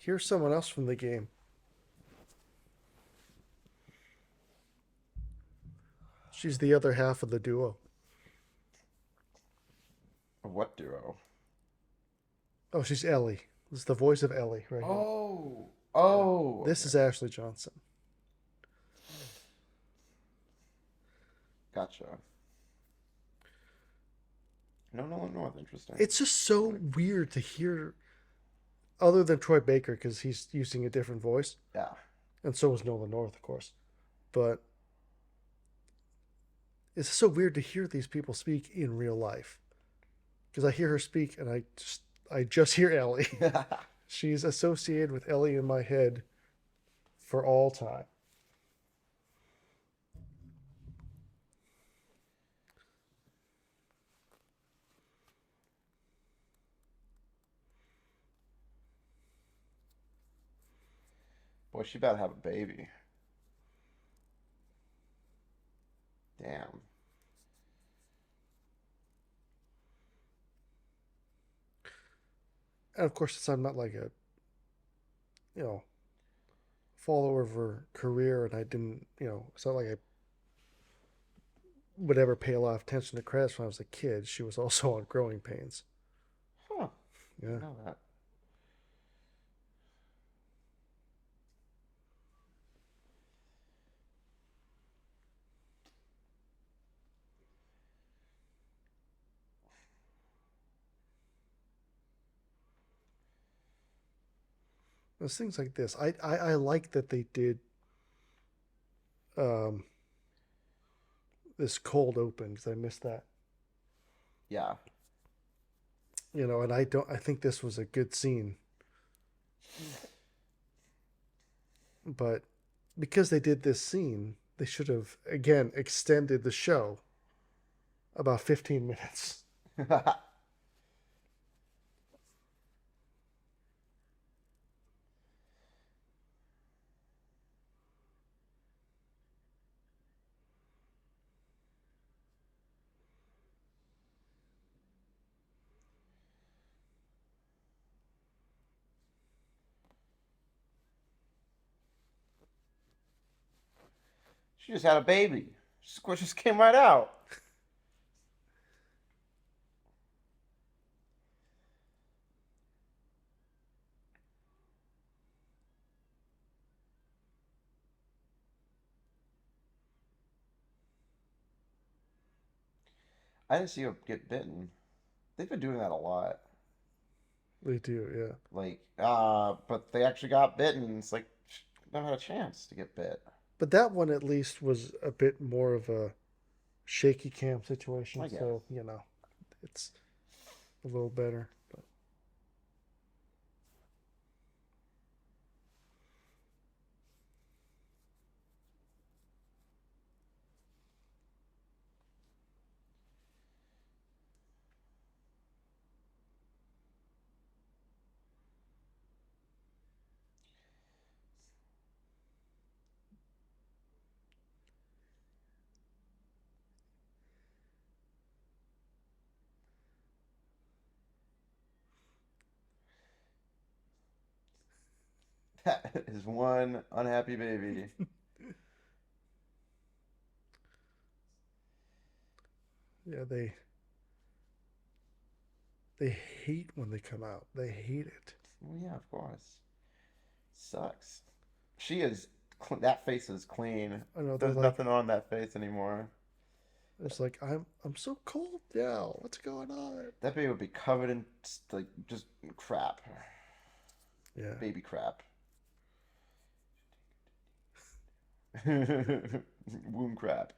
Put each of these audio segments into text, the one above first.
Here's someone else from the game. She's the other half of the duo. What duo? Oh, she's Ellie. This is the voice of Ellie right here. Oh, Yeah. oh, This okay, is Ashley Johnson. gotcha. No, no, no, interesting. It's just so weird to hear, other than Troy Baker, because he's using a different voice, Yeah, and so was Nolan North, of course. But it's so weird to hear these people speak in real life, because I hear her speak, and I just hear Ellie. She's associated with Ellie in my head for all time. boy, she about to have a baby. Damn. And of course, I'm not like a you know follower of her career, and I didn't it's not like I would ever pay a lot of attention to credits when I was a kid. She was also on Growing Pains. Huh? Yeah. Didn't know that. There's things like this. I like that they did um, this cold open because I missed that. Yeah. And I don't. I think this was a good scene, but because they did this scene, they should have again extended the show about 15 minutes. She just had a baby. Just came right out. I didn't see her get bitten. They've been doing that a lot. They do, yeah. But they actually got bitten. It's like she never had a chance to get bit. But that one at least was a bit more of a shaky cam situation, I guess. so it's a little better. But That is one unhappy baby. yeah, they hate when they come out. They hate it. Well, yeah, of course. Sucks. She is. That face is clean. I know they're There's like, nothing on that face anymore. it's like I'm so cold now. What's going on? That baby would be covered in like just crap, Yeah. baby crap, womb crap.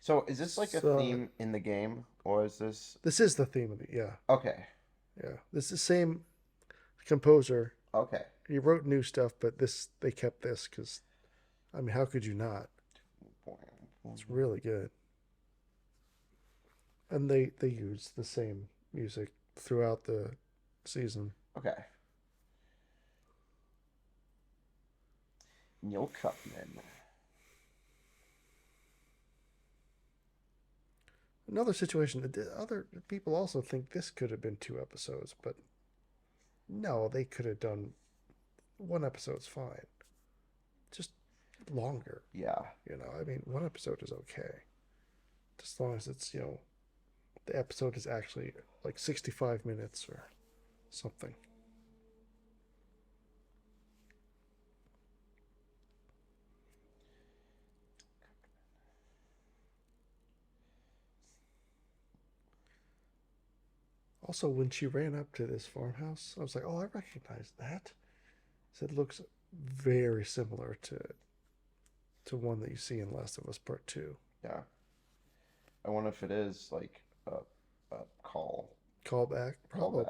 So is this like a So theme in the game, or is this this is the theme of the yeah okay? yeah. This is the same composer. Okay. He wrote new stuff, but this they kept this because I mean, how could you not? It's really good, and they use the same music throughout the season. Okay. Neil Cuffman. Another situation. Other people also think this could have been 2 episodes, but no, they could have done 1 episode's fine. Just longer. Yeah. I mean, 1 episode is okay. As long as it's, the episode is actually like 65 minutes or something. Also, when she ran up to this farmhouse, I was like, oh, I recognize that. So it looks very similar to one that you see in Last of Us Part 2. Yeah. I wonder if it is like a Callback? callback Probably.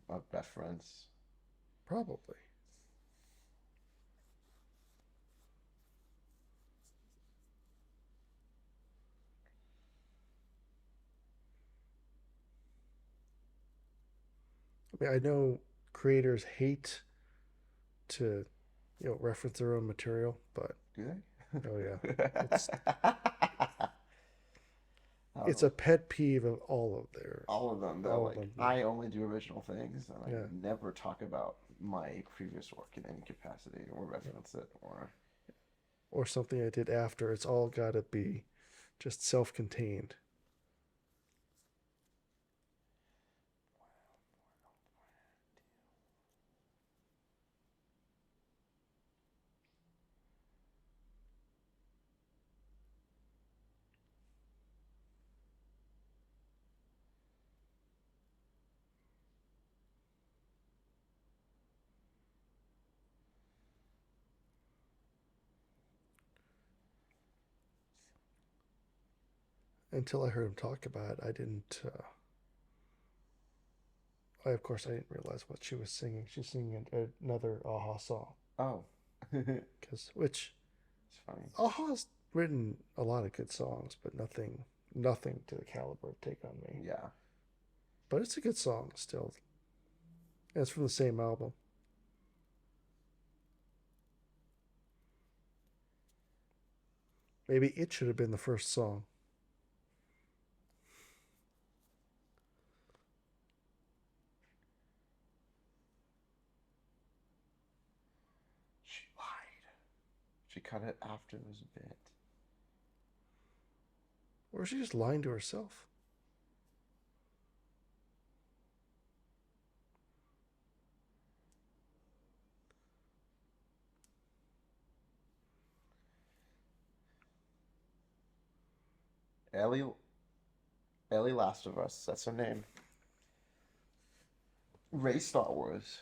of reference. Probably. I mean, I know creators hate to, reference their own material, but Do oh yeah, they? it's I don't it's know. a pet peeve of all of their All of them. They're all of like, them. I only do original things, and I Yeah, never talk about my previous work in any capacity or reference it or. or something I did after. It's all got to be just self-contained. Until I heard him talk about it, I didn't. Of course, I didn't realize what she was singing. She's singing another Aha song, Oh, it's which funny. Aha's written a lot of good songs, but nothing to the caliber of Take on Me. Yeah. But it's a good song still. And it's from the same album. Maybe it should have been the first song. She lied. She cut it after it was bit. Or is she just lying to herself? Ellie, Ellie Last of Us. That's her name. Ray Star Wars.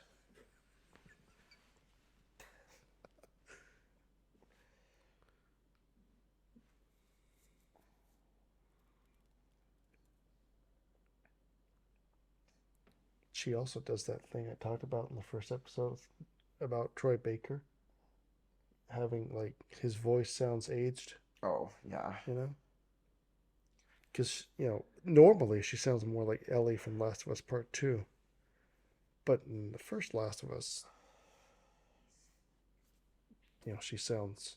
She also does that thing I talked about in the first episode about Troy Baker having like his voice sounds aged, Oh, yeah. you know? Because, normally she sounds more like Ellie from Last of Us Part 2. But in the first Last of Us, she sounds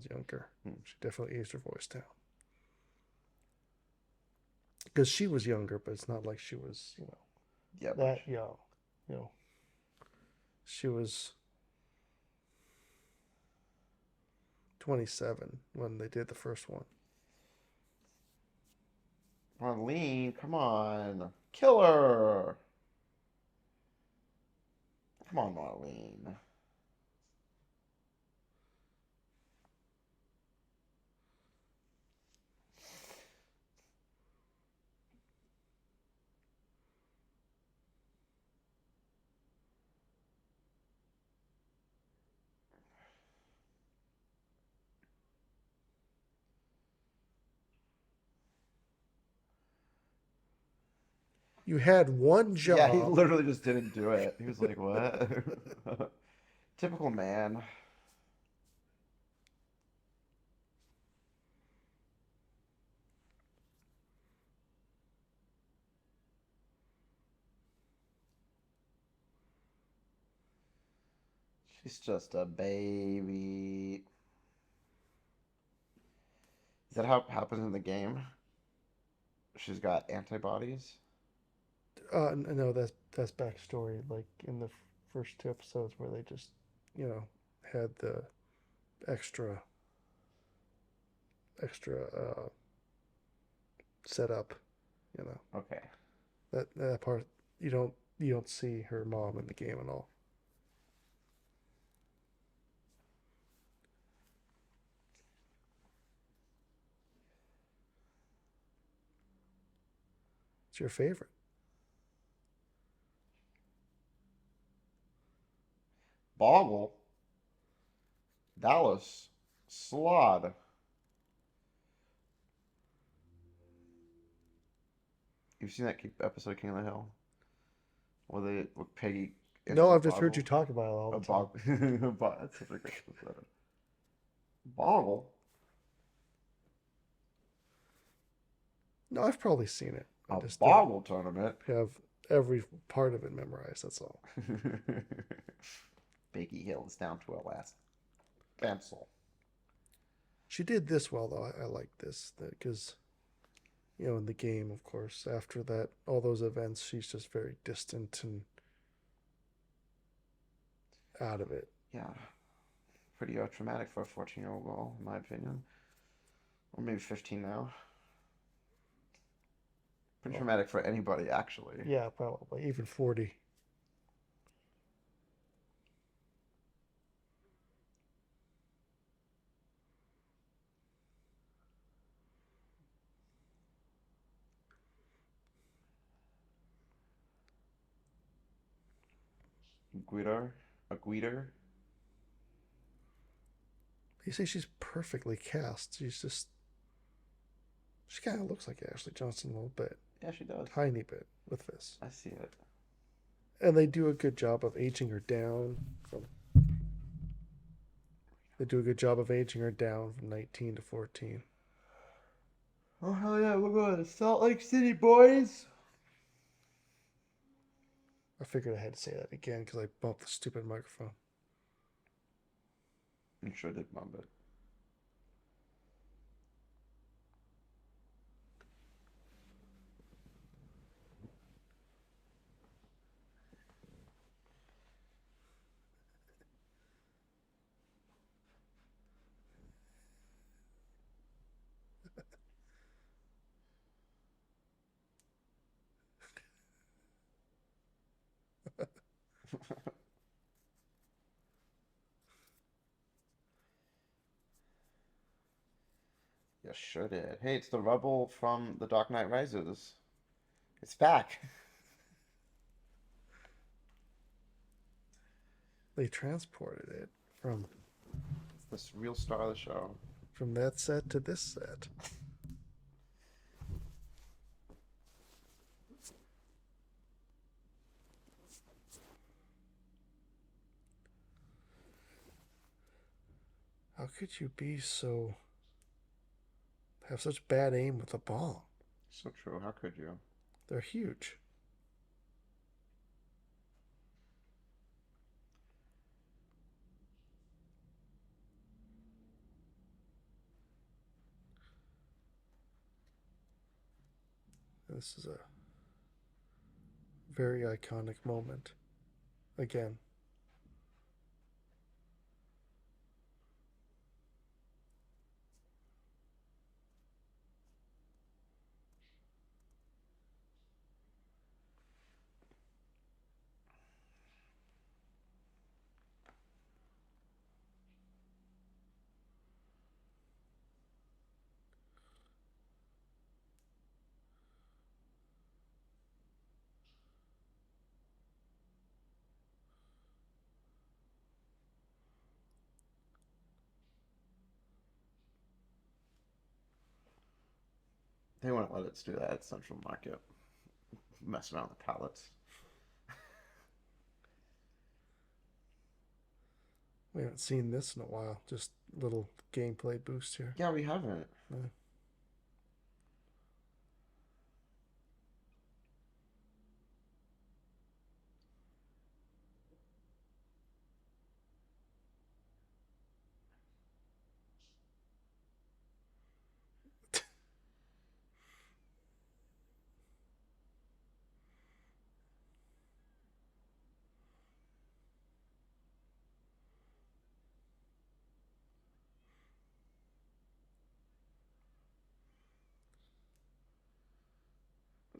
younger. Hmm. She definitely aged her voice down. Because she was younger, but it's not like she was, Yeah, that young. You know, she was 27 when they did the first one. Marlene, come on. Killer. Come on, Marlene. You had one Yeah, he job. literally just didn't do it. He was like, what? Typical man. She's just a baby. Is that how it happens in the game? She's got antibodies? No, that's backstory. Like in the first two episodes where they just, you know, had the extra setup. You know Okay. that part you don't see her mom in the game at all. It's your favorite. Boggle? Dallas? Slod? You've seen that episode of King of the Hill? Where Peggy No, answers a I've just heard you boggle? talk about it all A the time. boggle. That's such a great episode. Boggle? No, I've probably seen it. I A just don't boggle tournament? have every part of it memorized. That's all. Peggy Hills down to her last pencil. She did this well though. I like this because you know in the game, of course, after that all those events, she's just very distant and out of it. Yeah, pretty traumatic for a 14-year-old girl, in my opinion. Or maybe 15 now. Pretty Oh, traumatic for anybody, actually. yeah, probably even 40. Guido? A Guido? You say she's perfectly cast. She kind of looks like Ashley Johnson a little bit, Yeah, she does. tiny bit with this, I see it. and they do a good job of aging her down from. They do a good job of aging her down from 19 to 14. Oh, hell yeah, we're going to Salt Lake City, boys! I figured I had to say that again because I bumped the stupid microphone. You sure did bump it. You sure did. Hey, it's the Rebel from The Dark Knight Rises. It's back. They transported it It's this real star of the show. from that set to this set. How could you be so have such bad aim with the ball? So true. How could you? They're huge. This is a very iconic moment. Again, They wouldn't let us do that at Central Market. Mess around with the pallets. we haven't seen this in a while. Just little gameplay boost here. Yeah, we haven't.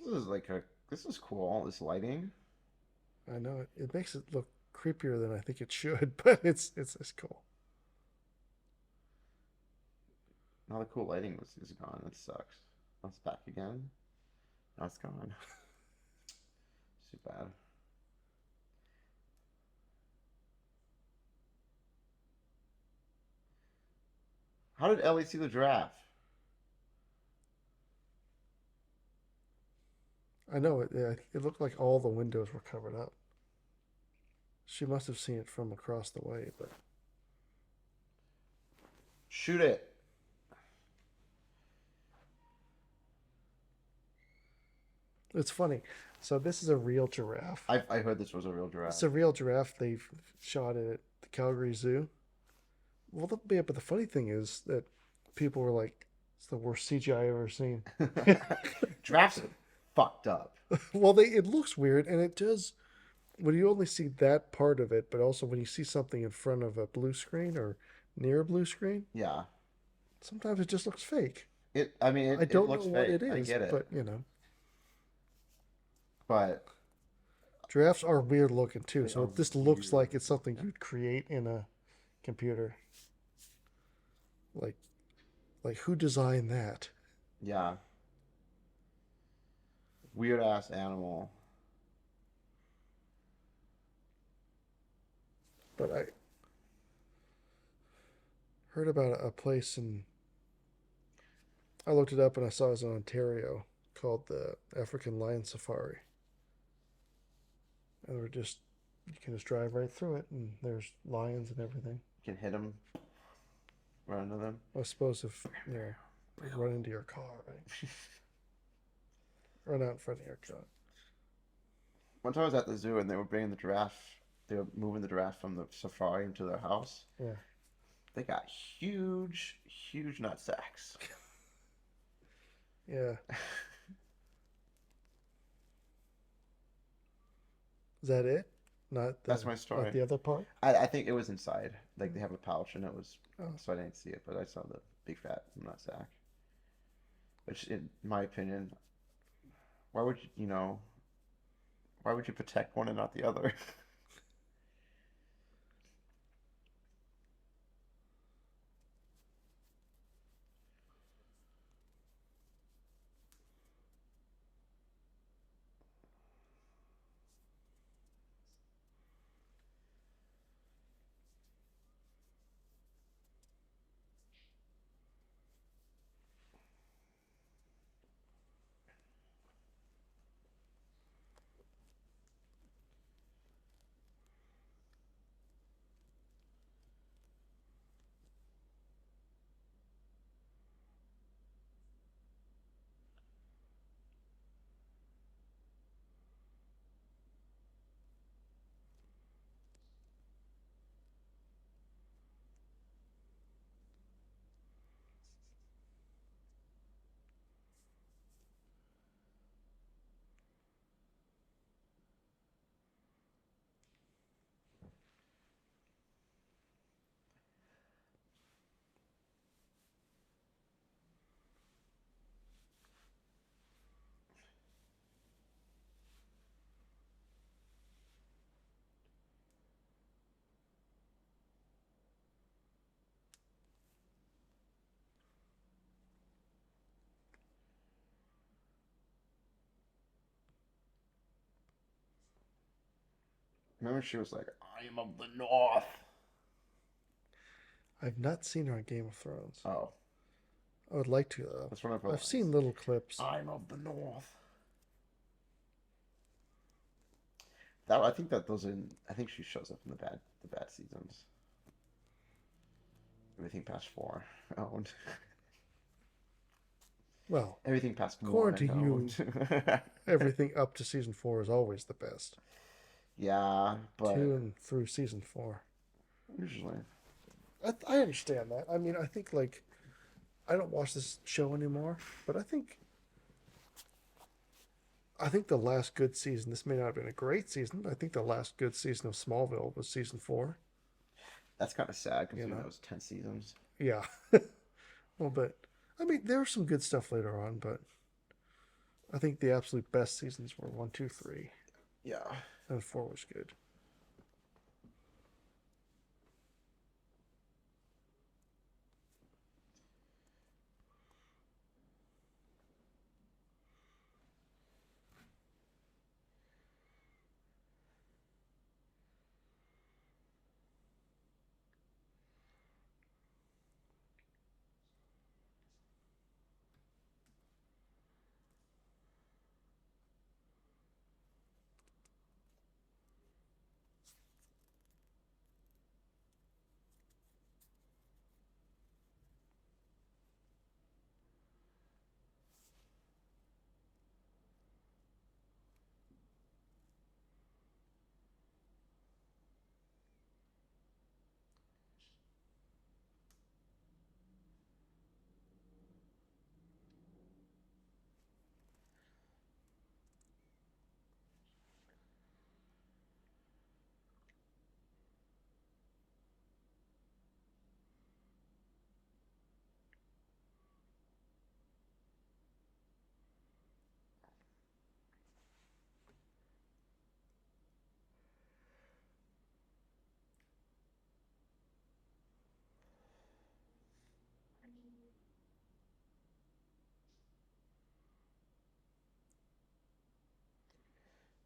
This is cool. This lighting. I know it makes it look creepier than I think it should, but it's cool. Now the cool lighting is gone. That sucks. Now it's back again. Now it's gone. It's too bad. How did Ellie see the giraffe? I know it looked like all the windows were covered up. She must have seen it from across the way, but Shoot it. it's funny. So this is a real giraffe. I heard this was a real It's giraffe. a real giraffe. They've shot it at the Calgary Zoo. Well, yeah, but the funny thing is that people were like, "It's the worst CGI I've ever seen." Giraffes fucked up. Well, it looks weird, and it does when you only see that part of it, but also when you see something in front of a blue screen or near a blue screen, Yeah. sometimes it just looks fake. I mean, I it don't know looks what fake. it I is, get it. but you know, But giraffes are weird looking too. they So are this looks weird. like it's something you'd create in a computer. Like, like who designed that? Yeah. Weird ass animal. But I heard about a place in. I looked it up and I saw it was in Ontario called the African Lion Safari. And we're just you can just drive right through it, and there's lions and everything. You can hit them, run into them. I suppose if they run into your car, right? Run out in front of your car. One time I was at the zoo and they were bringing the giraffe. They were moving the giraffe from the safari into their house. Yeah, They got huge, huge nut sacks. yeah. Is that it? That's my Not story. the other part. I think it was inside. Like they have a pouch and it was, Oh, so I didn't see it, but I saw the big fat nut sack. Which, in my opinion, why would why would you protect one and not the other? Remember, she was like, "I am of the North." I've not seen her on Game of Thrones. Oh, I would like to though. that's one of her I've lines. seen little clips. I'm of the North. That I think that those in. I think she shows up in the bad seasons. Everything past four owned. Well, Everything past according morning to you, owned. everything up to season 4 is always the best. Yeah, but 2 and through season 4. usually. I understand that. I mean, I think like I don't watch this show anymore, but I think the last good season. This may not have been a great season, but I think the last good season of Smallville was season 4. That's kind of sad You considering know, that was 10 seasons. yeah. Well, but I mean, there was some good stuff later on, but I think the absolute best seasons were 1, 2, 3, Yeah. and 4 was good.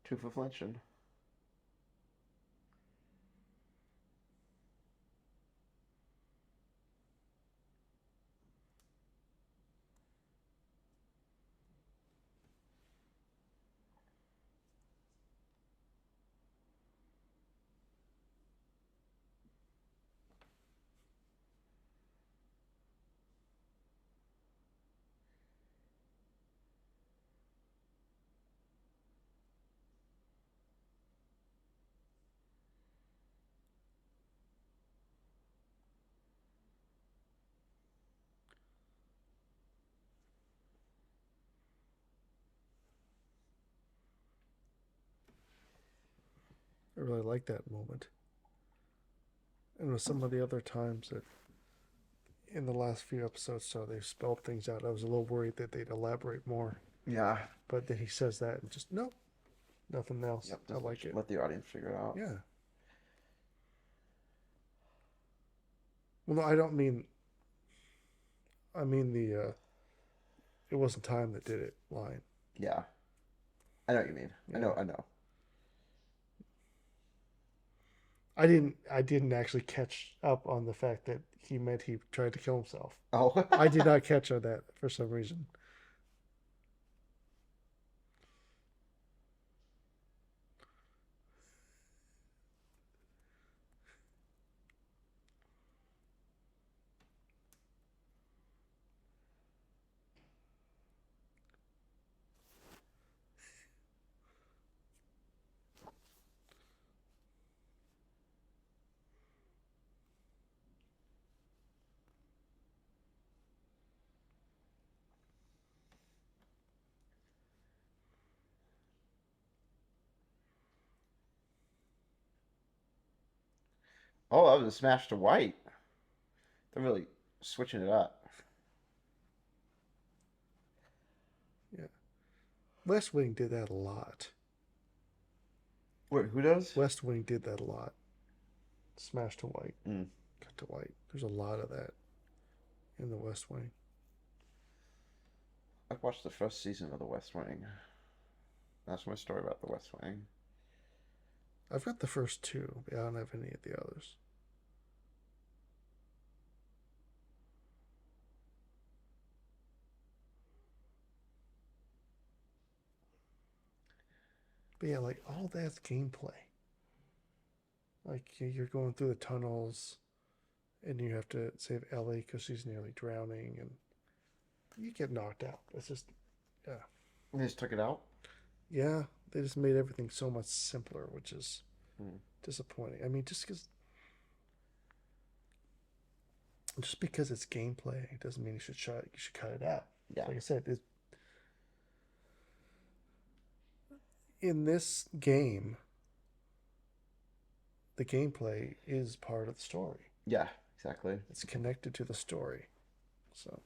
Two for flinching. I really like that moment. And with some of the other times that in the last few episodes, so they've spelled things out, I was a little worried that they'd elaborate more. Yeah. But then he says that and just, nope, nothing else. Yep. I Just like it. let the audience figure it out. Yeah. Well, no, I don't mean. I mean the "it wasn't time that did it" line. Yeah. I know what you mean. I Yeah. know. I know. I didn't. I didn't actually catch up on the fact that he meant he tried to kill himself. Oh. I did not catch on that for some reason. Oh, that was a smash to white. They're really switching it up. Yeah. West Wing did that a lot. Wait, who does? West Wing did that a lot. Smash to white, Mm. cut to white. There's a lot of that in the West Wing. I've watched the first season of The West Wing. That's my story about The West Wing. I've got the first two, but I don't have any of the others. But yeah, like all that's gameplay. Like you're going through the tunnels, and you have to save Ellie because she's nearly drowning, and you get knocked out. It's just, yeah, They just took it out. yeah. They just made everything so much simpler, which is Mm. disappointing. I mean, just because it's gameplay doesn't mean you should cut it out. Yeah. Like I said, in this game, the gameplay is part of the story. Yeah. Exactly. It's connected to the story. So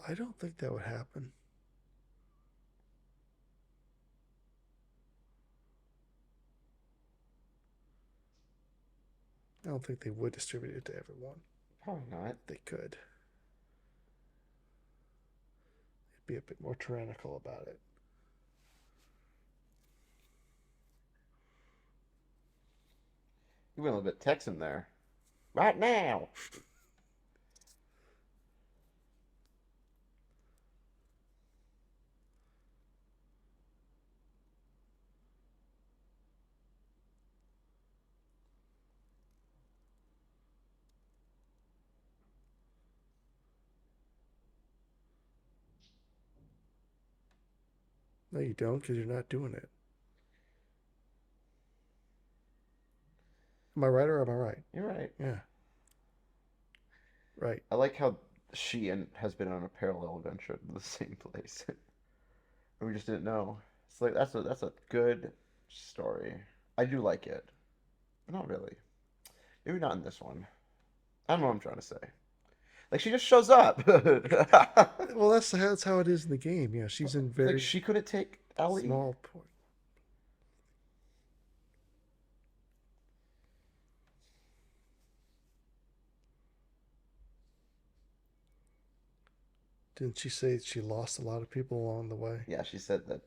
I don't think that would happen. I don't think they would distribute it to everyone. Probably not. If they could. They'd be a bit more tyrannical about it. You went a little bit Texan there. Right now. No, you don't, because you're not doing it. Am I right or am I right? You're right. Yeah. Right. I like how she has been on a parallel adventure to the same place. And we just didn't know. It's like that's a good story. I do like it. But not really. Maybe not in this one. I don't know what I'm trying to say. Like she just shows up. Well, that's how it is in the game. Yeah, she's in Like very she couldn't take Ellie. small point. Didn't she say she lost a lot of people along the way? Yeah, she said that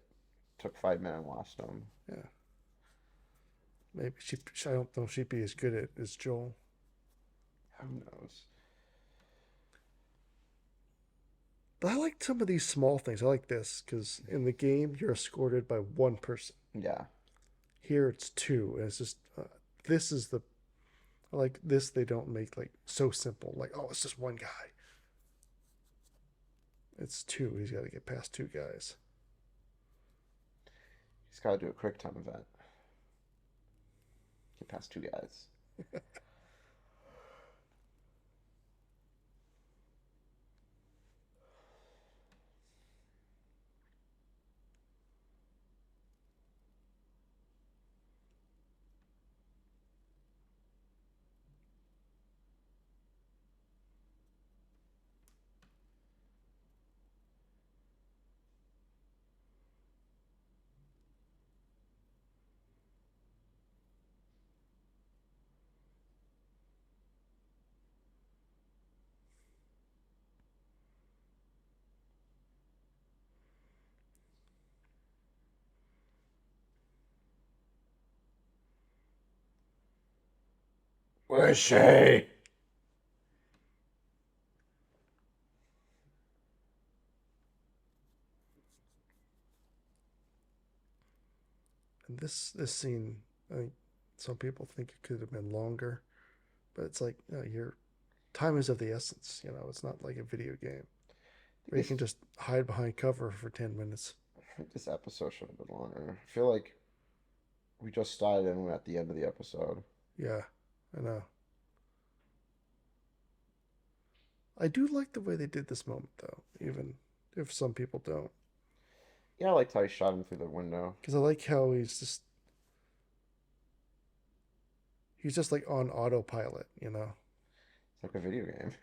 took 5 men and lost them. Yeah. Maybe she. I don't know if she'd be as good at as Joel. Who knows? But I like some of these small things. I like this because in the game you're escorted by one person. Yeah. Here it's two, and it's just this is the I like this. They don't make like so simple. Like oh, it's just one guy. It's two. He's got to get past two guys. He's got to do a quick time event. Get past 2 guys. Where's she? And this scene, I think some people think it could have been longer, but it's like your time is of the essence. It's not like a video game where you This, can just hide behind cover for 10 minutes. I think this episode should have been longer. I feel like we just started and we're at the end of the episode. Yeah, I know. I do like the way they did this moment though, even if some people don't, Yeah, I liked how he shot him through the window. because I like how he's just like on autopilot. It's like a video game.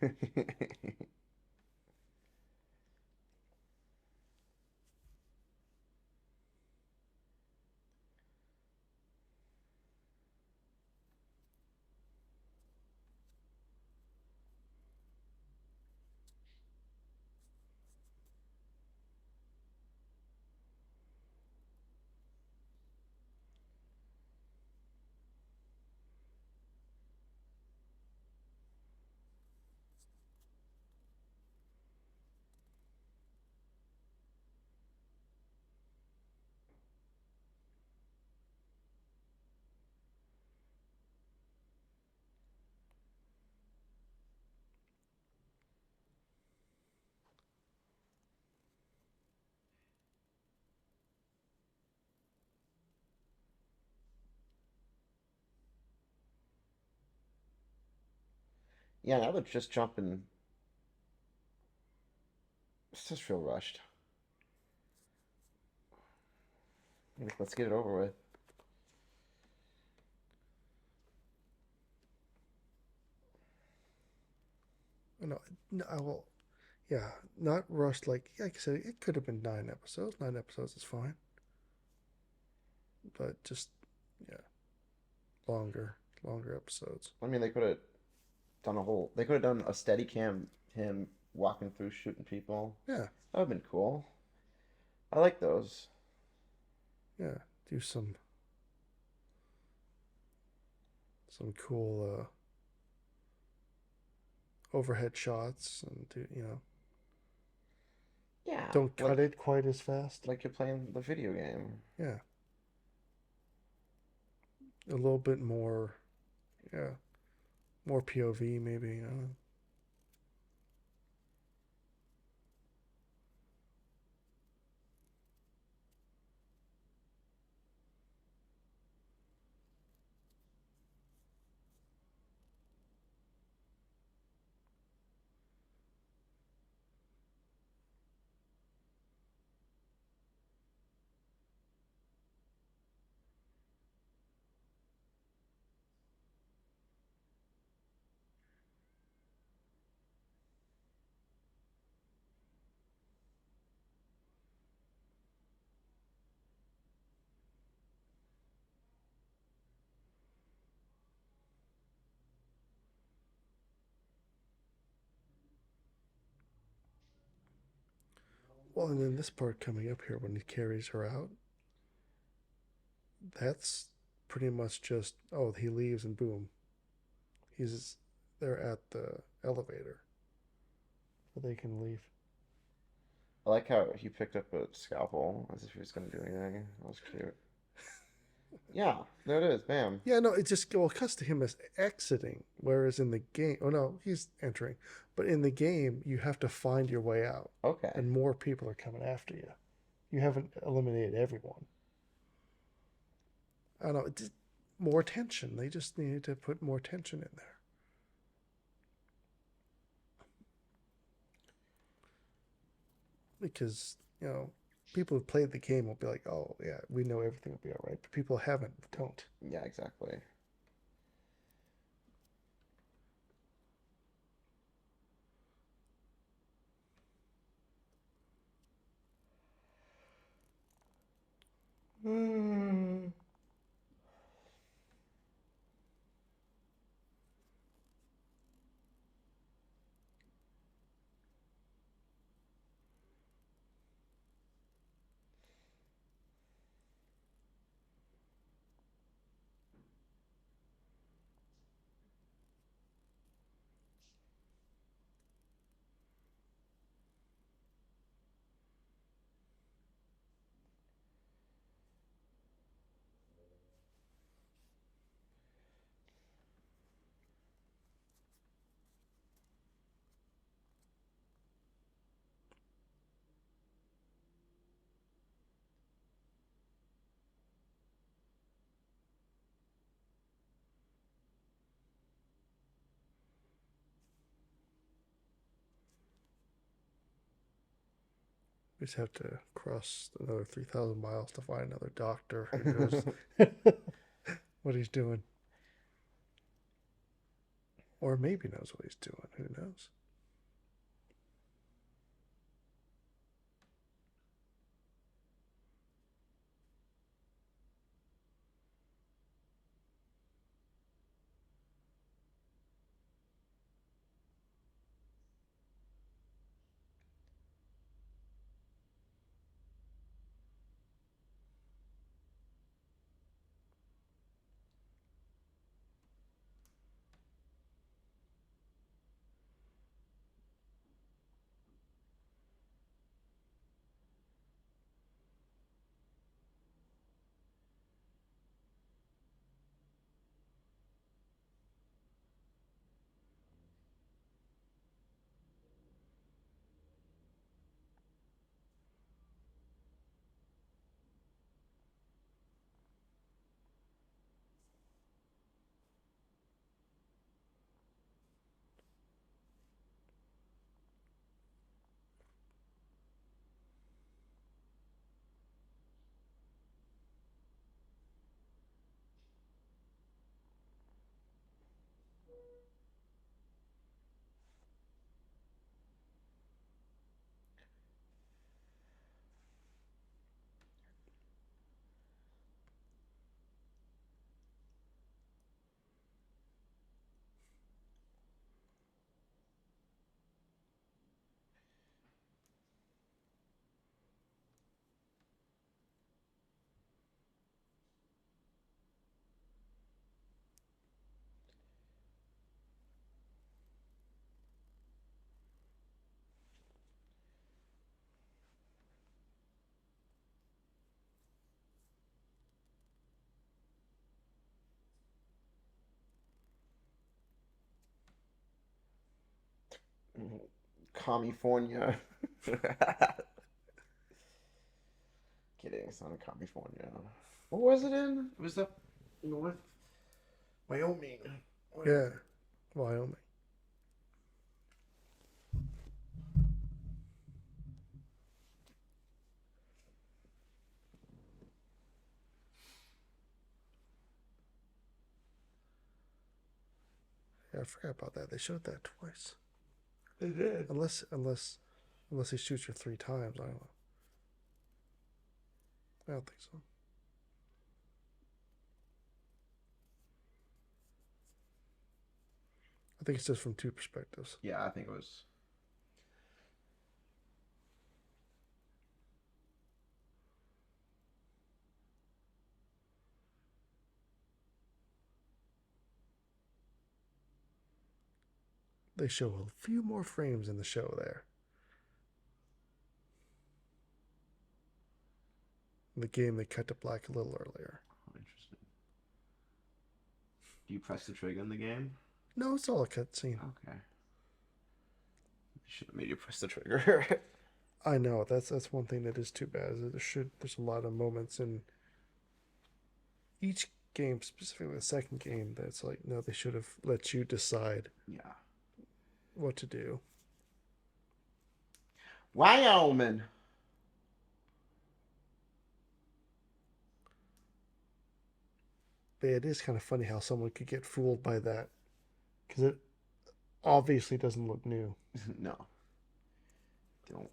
Yeah, now they're just jumping. It's just feel rushed. Like, let's get it over with. No, no, well, Yeah, not rushed. Like I said, it could have been 9 episodes. 9 episodes is fine, but just yeah, longer, longer episodes. I mean, they could have done a whole. They could have done a steady cam him walking through shooting people. Yeah, That would have been cool. I like those. yeah. Do some cool overhead shots and do Yeah, don't cut it quite as fast. like you're playing the video game. Yeah, a little bit more. Yeah, more POV maybe. Well, and then this part coming up here when he carries her out, that's pretty much just he leaves and boom, he's there at the elevator so they can leave. I like how he picked up a scalpel as if he was gonna do anything. That was cute. Yeah, there it is. Bam. Yeah, no, it just cuts to him as exiting, whereas in the game, oh no, he's entering, but in the game you have to find your way out, Okay. and more people are coming after you. You haven't eliminated everyone. I don't know, just more tension. They just needed to put more tension in there because people who played the game will be like, oh yeah, we know everything will be all right, but people who haven't don't. Yeah, exactly. Hmm. We just have to cross another 3,000 miles to find another doctor who knows what he's doing, or maybe knows what he's doing. Who knows? California. Kidding, it's not in California. What was it in? It was up north. Wyoming. Yeah, Wyoming. Yeah, I forgot about that. They showed that twice. They did. Unless he shoots her 3 times. I don't know. I don't think so. I think it's just from 2 perspectives. Yeah, I think it was. They show a few more frames in the show there. In the game, they cut to black a little earlier. Oh, interesting. Do you press the trigger in the game? No, it's all a cutscene. Okay. Should have made you press the trigger. I know that's one thing that is too bad. Is that there's a lot of moments in each game, specifically the second game, that's like no, they should have let you decide Yeah. what to do. Wyoming. But it is kind of funny how someone could get fooled by that because it obviously doesn't look new. No. Don't.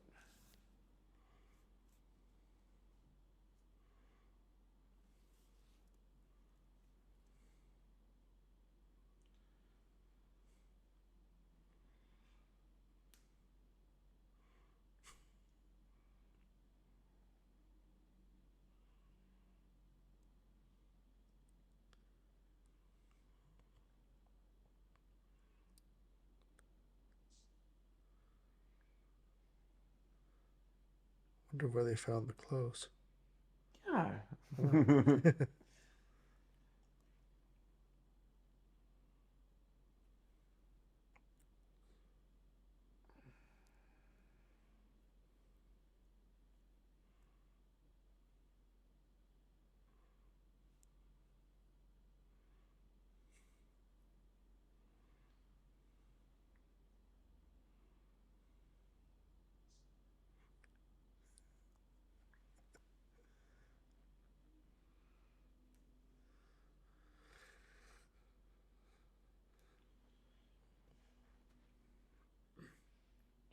Wonder where they found the clothes. Yeah.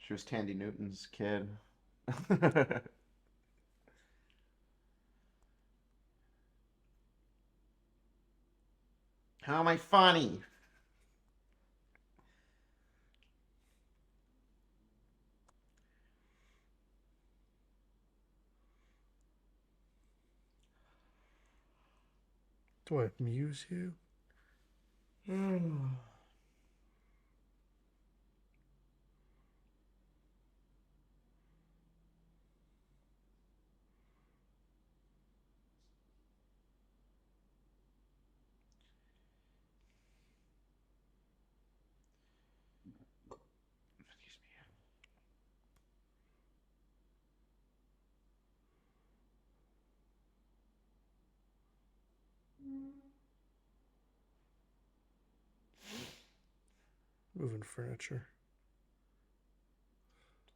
She was Tandy Newton's kid. How am I funny? Do I amuse you? Excuse Moving furniture.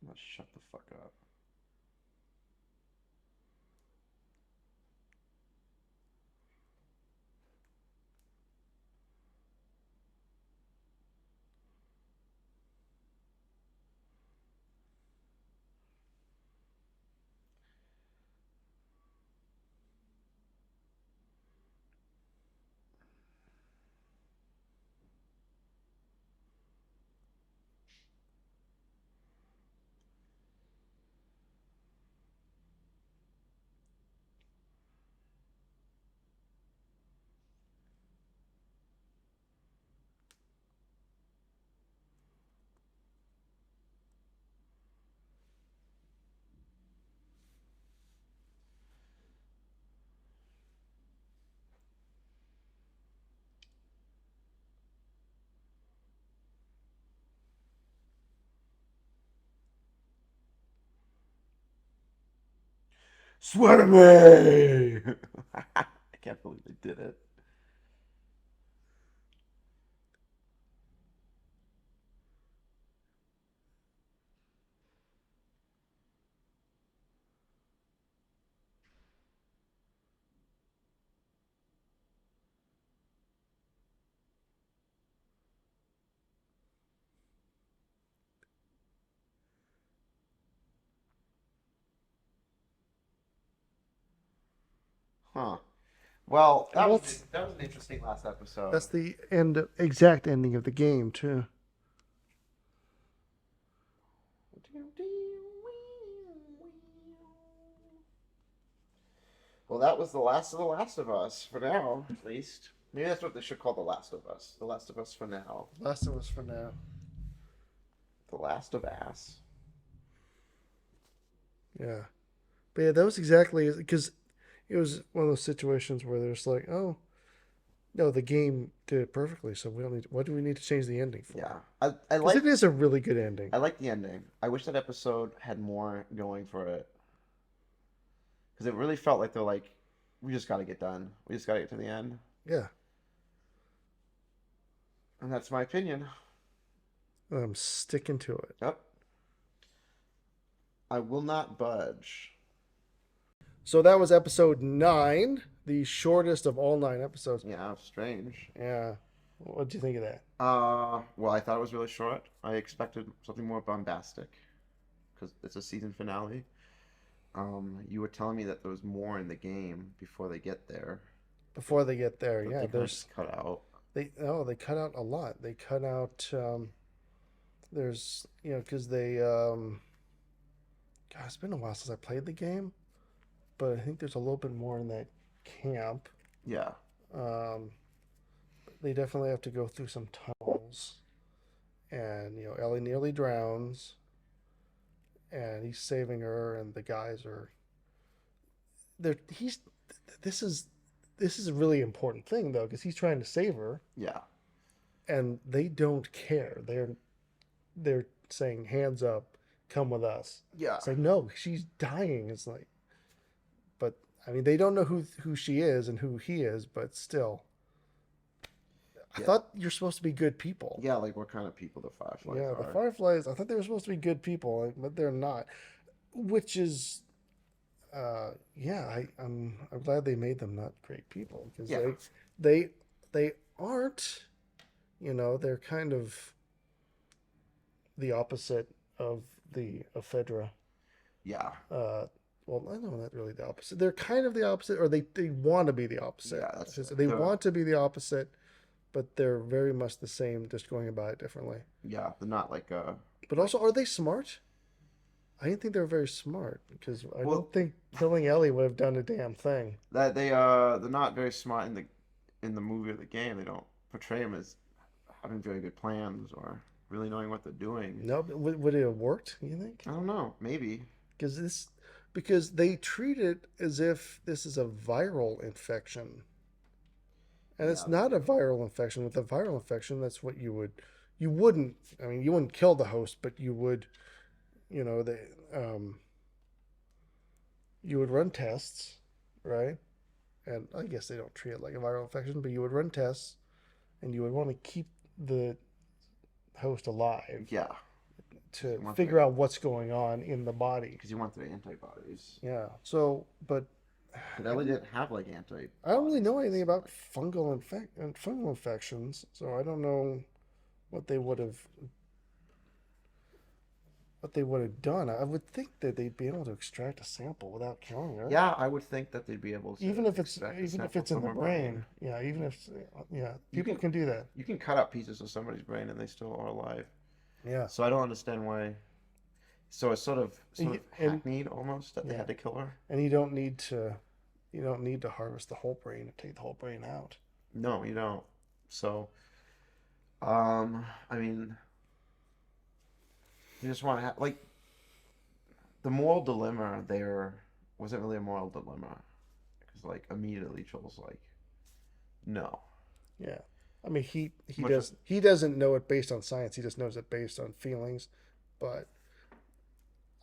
me. Let's shut the fuck up. Swear to me! I can't believe they did it. Huh. Well, Well, that was an interesting last episode. that's the exact ending of the game too. Well, that was the last of The Last of Us, for now, at least. Maybe that's what they should call The Last of Us. The Last of Us for now. Last of Us for now. The Last of Ass. Yeah, but yeah, that was exactly because it was one of those situations where there's like, oh no, the game did it perfectly, so we don't need. What do we need to change the ending for? Yeah. Because it is a really good ending. I like the ending. I wish that episode had more going for it. Because it really felt like they're like, we just got to get done. We just got to get to the end. Yeah, And that's my opinion. I'm sticking to it. Yep. I will not budge. So that was episode 9, the shortest of all 9 episodes. Yeah, strange. Yeah, what do you think of that? Well, I thought it was really short. I expected something more bombastic because it's a season finale. You were telling me that there was more in the game before they get there. Before they get there, That yeah, they kind of there's just cut out. they cut out a lot. They cut out there's because they God, it's been a while since I played the game, but I think there's a little bit more in that camp. Yeah. Um, they definitely have to go through some tunnels, and Ellie nearly drowns, and he's saving her, and the guys are they're he's this is this is a really important thing though because he's trying to save her, Yeah. and they don't care. They're saying hands up, come with us. Yeah. It's like no, she's dying. It's like, but I mean they don't know who she is and who he is, but still. I Yeah. thought you're supposed to be good people. Yeah, like what kind of people the Fireflies Yeah, the are. Fireflies. I thought they were supposed to be good people, but they're not. Which is, yeah, I'm glad they made them not great people because Yeah. they aren't. They're kind of the opposite of the Ephedra. Yeah. Well, I know not really the opposite. They're kind of the opposite, or they want to be the opposite. Yeah, that's They want to be the opposite, but they're very much the same, just going about it differently. Yeah, they're not like But also, are they smart? I didn't think they were very smart because I well don't think killing Ellie would have done a damn thing. that they're not very smart in the movie or the game. They don't portray them as having very good plans or really knowing what they're doing. No, but would it have worked? You think? I don't know. Maybe. Because they treat it as if this is a viral infection, and Yeah. it's not a viral infection. With a viral infection, that's what you wouldn't. I mean, you wouldn't kill the host, but you would. They you would run tests, right? And I guess they don't treat it like a viral infection, but you would run tests, and you would want to keep the host alive Yeah. to Want figure out what's going on in the body. because you want the antibodies. Yeah. So, but But Ellie didn't have like antibodies. I don't really know anything about fungal infections, so I don't know what they would have done. I would think that they'd be able to extract a sample without killing her. Yeah, I would think that they'd be able to. Even if it's extract a even if sample it's in from the her brain. Yeah. Even if You people can- can do that. You can cut out pieces of somebody's brain and they still are alive. Yeah. So I don't understand why. So it's sort of And- hackneyed almost that they yeah. had to kill her. And you don't need to harvest the whole brain and take the whole brain out. No, you don't. So, I mean, you just want to have like the moral dilemma there wasn't really a moral dilemma because like immediately Joel's like, no. Yeah. I mean, Much- he doesn't know it based on science. He just knows it based on feelings. But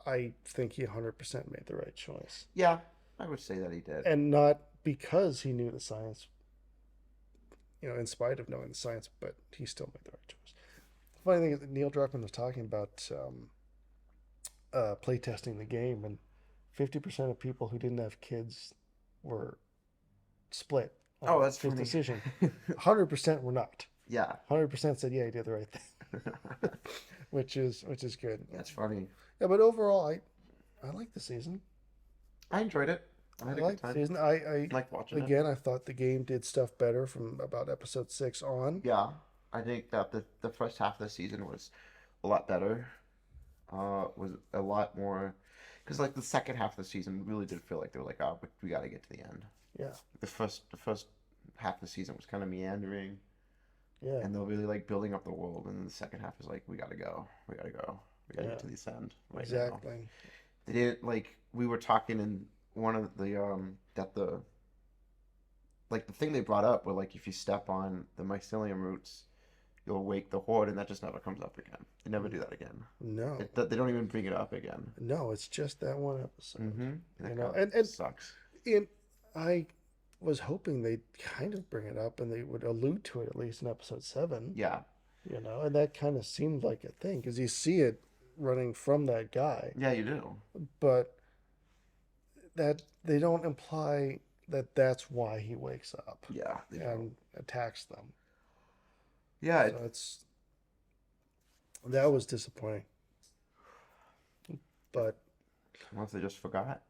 I think he 100% made the right choice. Yeah, I would say that he did. and not because he knew the science, in spite of knowing the science, but he still made the right choice. The funny thing is that Neil Druckmann was talking about playtesting the game, and 50% of people who didn't have kids were split Oh, on that's his funny. decision. 100% were not. Yeah. 100% said, yeah, he did the right thing, which is good. That's funny. Yeah, but overall, I like the season. I enjoyed it. I I had a good like the time. season. I Liked watching it. again, I thought the game did stuff better from about episode 6 on. Yeah, I think that the first half of the season was a lot better. Was a lot more because like the second half of the season really did feel like they were like, oh, we got to get to the end. Yeah, The first half of the season was kind of meandering, yeah, and they were really like building up the world, and then the second half is like, we got to go, we got to go, we got to yeah, get to this end right now. exactly. They didn't like we were talking in one of the that the like the thing they brought up where like if you step on the mycelium roots, you'll wake the horde, and that just never comes up again. They never do that again. No, They don't even bring it up again. no, it's just that one episode. Mm-hmm. That You kind know, of and sucks. and I was hoping they'd kind of bring it up and they would allude to it at least in episode 7. Yeah, And that kind of seemed like a thing because you see it running from that guy, yeah, you do. but that they don't imply that that's why he wakes up Yeah, they don't. and attacks them. Yeah, So that was disappointing. But unless they just forgot.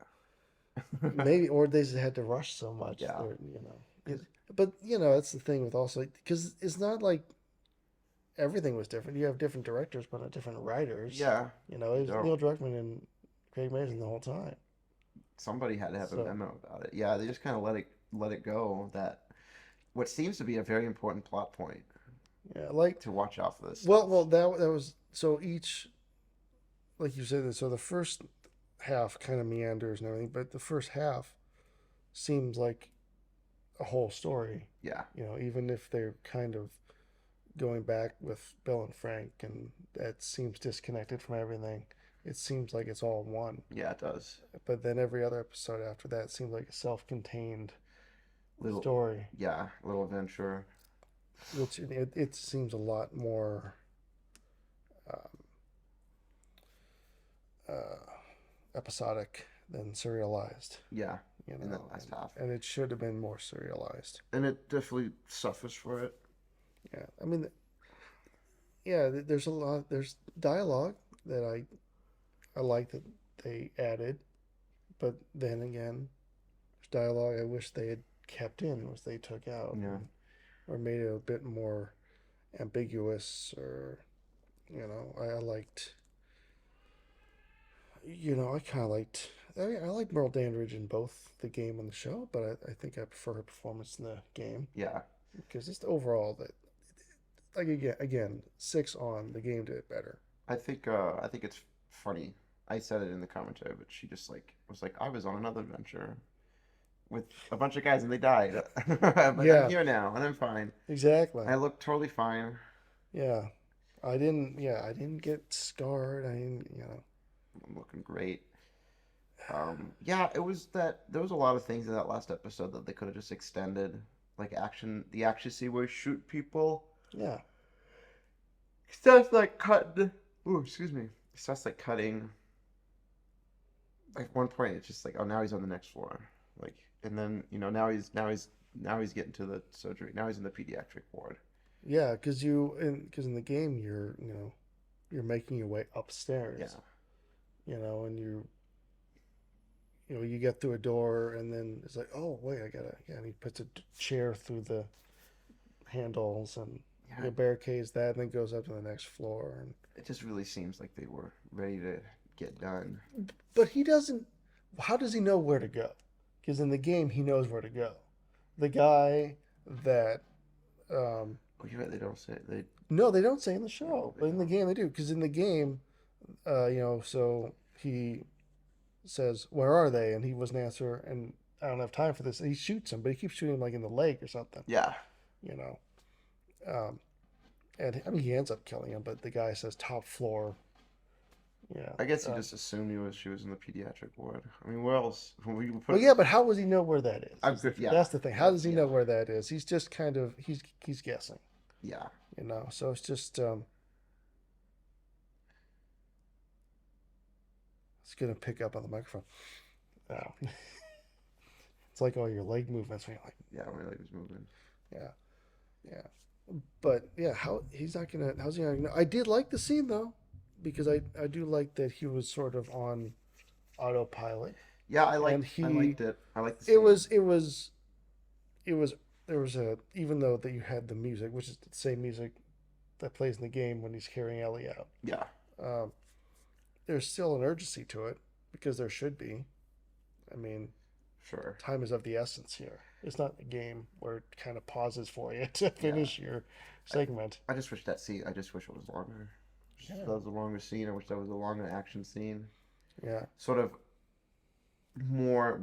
maybe, or they just had to rush so much. Yeah. But that's the thing with also because it's not like everything was different. You have different directors, but not different writers. Yeah, It was don't. Neil Druckmann and Craig Mazin the whole time. Somebody had to have a So memo about it. Yeah, they just kind of let it go. That what seems to be a very important plot point yeah, like to watch out for this stuff. well, that was so each, like you said, so the first half kind of meanders and everything, but the first half seems like a whole story. Yeah, Even if they're kind of going back with Bill and Frank, and that seems disconnected from everything. It seems like it's all one. yeah, it does. But then every other episode after that seems like a self-contained Little, story, yeah, little adventure. which it seems a lot more um, uh, episodic than serialized. Yeah, You in that know, last half, and it should have been more serialized. and it definitely suffers for it. Yeah, I mean, yeah, there's a lot. There's dialogue that I like that they added, but then again, there's dialogue I wish they had kept in, which they took out, Yeah, or made it a bit more ambiguous, or I liked, I kind of liked. I like Merle Dandridge in both the game and the show, but I think I prefer her performance in the game yeah. because just overall that, like again 6 on the game did it better. I think it's funny. I said it in the commentary, but she just like was like, I was on another adventure with a bunch of guys and they died, but I'm Yeah, here now and I'm fine. exactly. I look totally fine. Yeah, I didn't get scarred. I didn't. I'm looking great. Yeah, it was that there was a lot of things in that last episode that they could have just extended, like the action scene where he shoot people. Yeah, He starts like cutting. Ooh, excuse me. He starts like cutting. At one point, it's just like, oh, now he's on the next floor, like, and then now he's getting to the surgery. Now he's in the pediatric ward. yeah, because in the game you're making your way Yeah, upstairs, and you get through a door and then it's like, oh wait, I gotta, yeah, and he puts a chair through the handles and yeah. barricades that, and then goes up to the next floor, and It just really seems like they were ready to get done. but he doesn't. How does he know where to go? Because in the game he knows where to go. The guy that Oh, you're right. They don't say they. no, they don't say in the No, show, they but in the don't. game they do. Because in the game, so he says, "Where are they?" And he wasn't answer, and I don't have time for this. And he shoots him, but he keeps shooting him like in the leg or something, Yeah, you know. Um, and I mean, he ends up killing him, but the guy says top floor, Yeah. I guess he just assumed she was in the pediatric ward. I mean, where else? When you put Well, yeah, but how does he know where that is? I'm good. Yeah, That's the thing. How does he yeah, know where that is? He's just kind of he's guessing, yeah, you know. So it's just it's gonna pick up on the microphone. Oh. It's like all your leg movements. When you're like, yeah. When he was moving. yeah, yeah. But yeah, how's he not gonna know? I did like the scene though, because I do like that he was sort of on autopilot, Yeah, and I liked it. I liked the it scene. was it was it was there was a even though that you had the music, which is the same music that plays in the game when he's carrying Ellie out. Yeah, Um, there's still an urgency to it because there should be. I mean, sure. time is of the essence here. It's not a game where it kind of pauses for you to Yeah. finish your segment. I just wish that scene. I just wish it was longer. Just Yeah, that was a longer scene. I wish that was a longer action scene. yeah, Sort of more.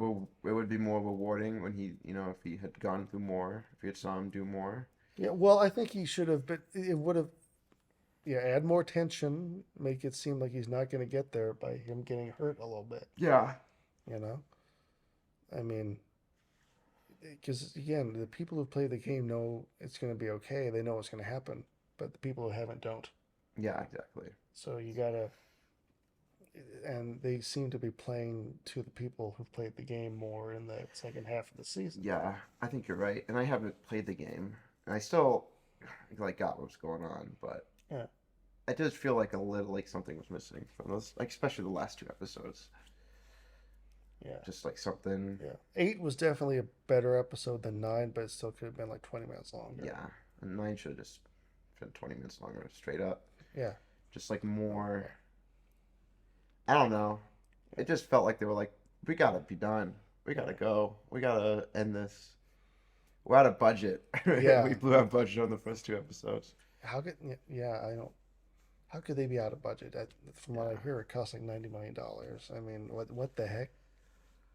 It would be more rewarding when he, if he had gone through more, if he had saw him do more. yeah. Well, I think he should have, but it would have. Yeah, add more tension, make it seem like he's not going to get there by him getting hurt a little bit. Yeah. You know, I mean, because again, the people who play the game know it's going to be okay. They know what's going to happen, but the people who haven't don't. Yeah, exactly. So you gotta, and they seem to be playing to the people who played the game more in the second half of the season. Yeah, I think you're right. And I haven't played the game, and I still like got what's going on, but Yeah, I did feel like a little like something was missing from those, like especially the last two episodes. yeah, Just like something. yeah. 8 was definitely a better episode than 9, but it still could have been like 20 minutes longer. Yeah, and nine should have just been 20 minutes longer, straight up. Yeah, Just like more. I don't know. It just felt like they were like, we gotta be done. We gotta go. We gotta end this. We're out of budget. yeah. We blew our budget on the first two episodes. How could yeah? I don't. How could they be out of budget? From what I Yeah. hear, it costs like $90 million. I mean, what the heck?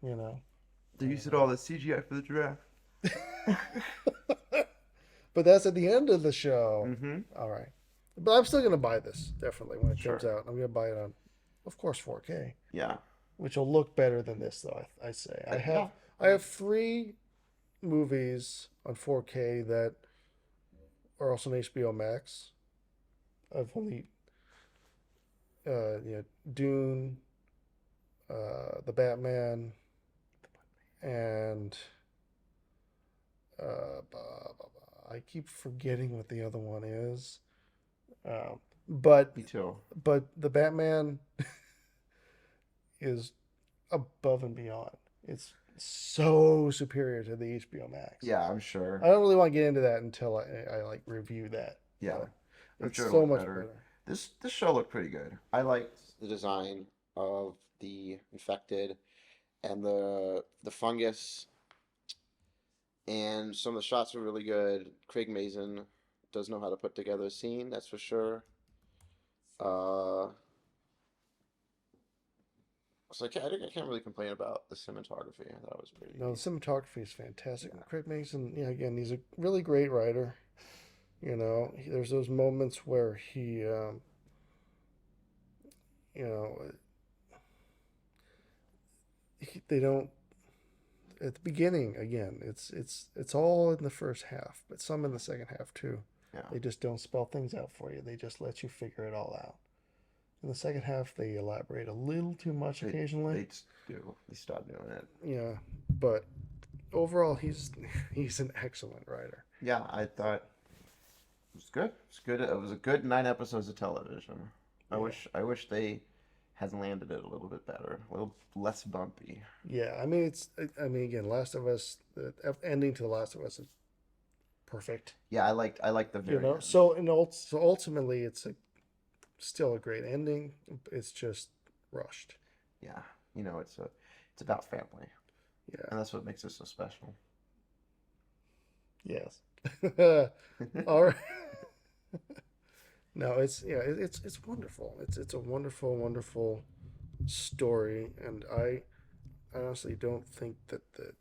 You know. They I used don't it all the CGI for the giraffe. know. But that's at the end of the show. Mm-hmm. All right. But I'm still gonna buy this definitely when it comes Sure. out. I'm gonna buy it on, of course, 4K, Yeah. which will look better than this though. I say Yeah. I have 3 movies on 4K that are also on HBO Max. I've only Dune, the Batman, and I keep forgetting what the other one is. Um, but Me too. but the Batman is above and beyond. It's so superior to the HBO Max. Yeah, I'm sure. I don't really want to get into that until I like review that. Yeah, But I'm it's sure it'll so look much better. better. This show looked pretty good. I liked the design of the infected and the fungus, and some of the shots were really good. Craig Mazin does know how to put together a scene, that's for sure. Uh, so I can't really complain about the cinematography. I thought it was pretty. No, the cinematography is fantastic. Yeah. Craig Mason, yeah, again, he's a really great writer. You know, there's those moments where he, you know, they don't at the beginning. Again, it's all in the first half, but some in the second half too. Yeah. They just don't spell things out for you. They just let you figure it all out. In the second half, they elaborate a little too much occasionally. They just do. They stop doing it. Yeah, but overall, he's an excellent writer. Yeah, I thought it was good. It's good. It was a good 9 episodes of television. Yeah. I wish they had landed it a little bit better, a little less bumpy. Yeah, I mean again, Last of Us, the ending to The Last of Us is perfect. Yeah, I liked the You very know, end. so ultimately, it's still a great ending. It's just rushed. Yeah, it's about family, Yeah. and that's what makes it so special. Yes. All right. No, it's wonderful. It's a wonderful story, and I honestly don't think that the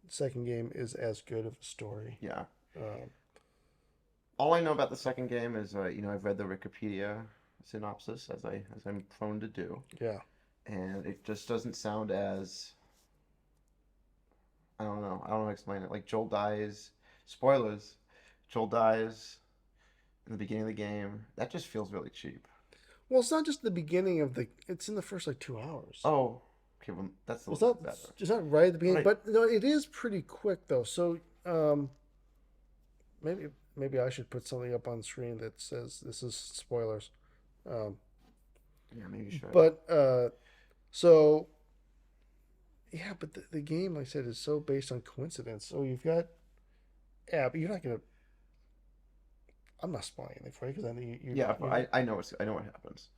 second game is as good of a story. Yeah. Um, All I know about the second game is, I've read the Wikipedia, synopsis as I'm prone to do, Yeah. and it just doesn't sound as I don't know. I don't know how to explain it. Like Joel dies. Spoilers. Joel dies in the beginning of the game. That just feels really cheap. Well, it's not just the beginning of the. It's in the first like 2 hours. Oh, okay. Well, that's a It's little not. bit better. It's not right at the beginning, But but no, it is pretty quick though. So maybe I should put something up on screen that says this is spoilers. Um, yeah, maybe you should. but so yeah, but the game, like I said, is so based on coincidence. So you've got but you're not gonna. I'm not spoiling anything for you because I know Yeah, you I know what happens.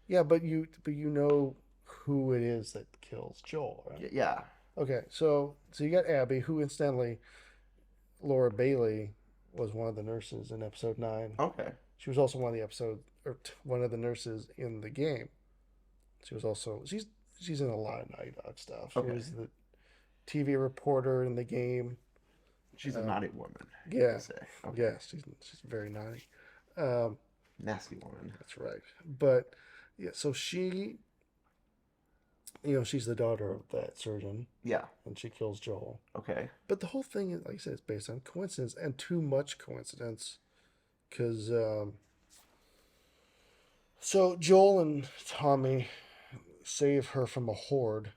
yeah, but you know who it is that kills Joel, right? Yeah. Okay, so you got Abby, who incidentally Laura Bailey was one of the nurses in episode 9. Okay. She was also one of the one of the nurses in the game. She's in a lot of Naughty Dog stuff. She Okay. was the TV reporter in the game. She's a naughty woman. Yeah, Say. Okay. yeah, she's very naughty. Um, Nasty woman. that's right. But yeah, so she's the daughter of that surgeon, Yeah. and she kills Joel. Okay. But the whole thing, like I said, is based on coincidence and too much coincidence. Because, so Joel and Tommy save her from a horde,